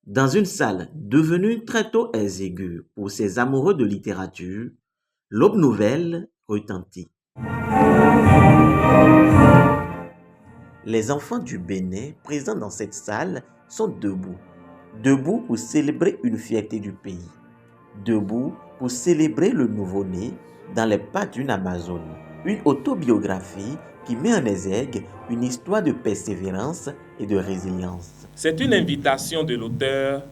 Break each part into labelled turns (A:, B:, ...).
A: Dans une salle devenue très tôt exiguë pour ses amoureux de littérature, l'aube nouvelle retentit. Les enfants du Bénin présents dans cette salle sont debout. Debout pour célébrer une fierté du pays. Debout pour célébrer le nouveau-né dans les pas d'une Amazone. Une autobiographie qui met en exergue une histoire de persévérance et de résilience.
B: C'est une invitation de l'auteur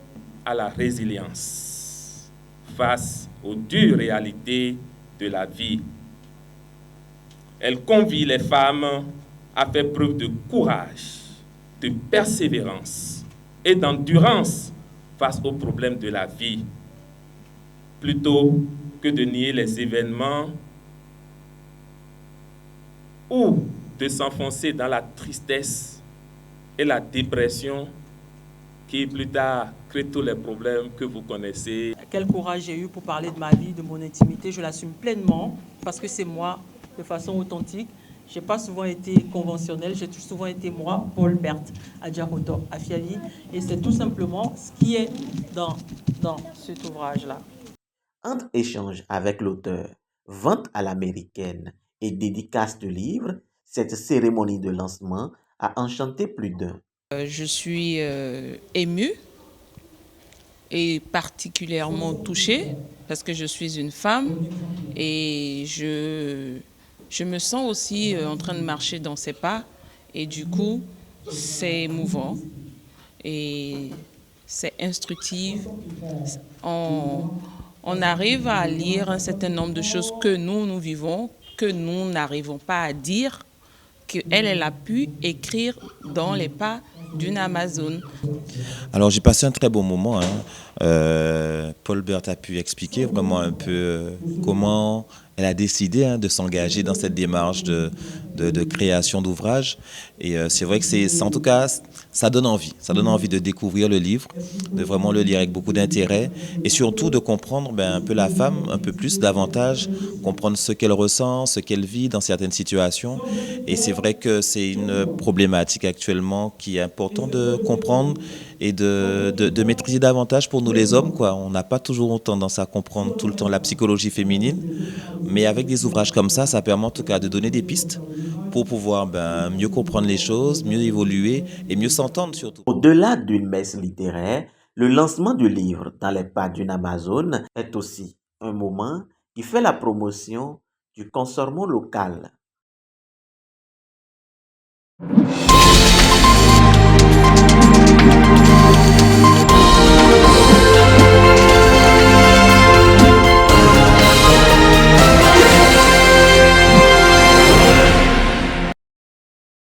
B: à la résilience face aux dures réalités de la vie. Elle convie les femmes à faire preuve de courage, de persévérance et d'endurance face aux problèmes de la vie, plutôt que de nier les événements ou de s'enfoncer dans la tristesse et la dépression qui plus tard crée tous les problèmes que vous connaissez.
C: Quel courage j'ai eu pour parler de ma vie, de mon intimité, je l'assume pleinement parce que c'est moi, de façon authentique. Je n'ai pas souvent été conventionnelle, j'ai souvent été moi, Paul Berthe, Adjahoto Afiali, et c'est tout simplement ce qui est dans cet ouvrage-là.
A: Entre échanges avec l'auteur, vente à l'américaine et dédicace de livres, cette cérémonie de lancement a enchanté plus d'un.
D: Je suis émue et particulièrement touchée parce que je suis une femme et je me sens aussi en train de marcher dans ses pas et du coup c'est émouvant et c'est instructif. On arrive à lire un certain nombre de choses que nous vivons, que nous n'arrivons pas à dire, qu'elle a pu écrire dans les pas d'une Amazone.
E: Alors j'ai passé un très bon moment. Paul Berthe a pu expliquer vraiment un peu comment elle a décidé de s'engager dans cette démarche de création d'ouvrages. Et c'est vrai que en tout cas, ça donne envie. Ça donne envie de découvrir le livre, de vraiment le lire avec beaucoup d'intérêt et surtout de comprendre un peu la femme, un peu plus, davantage, comprendre ce qu'elle ressent, ce qu'elle vit dans certaines situations. Et c'est vrai que c'est une problématique actuellement qui est important de comprendre et de maîtriser davantage pour nous les hommes, quoi. On n'a pas toujours tendance à comprendre tout le temps la psychologie féminine, mais avec des ouvrages comme ça permet en tout cas de donner des pistes pour pouvoir mieux comprendre les choses, mieux évoluer et mieux s'entendre surtout.
A: Au-delà d'une messe littéraire, le lancement du livre dans les pas d'une Amazone est aussi un moment qui fait la promotion du consommation local.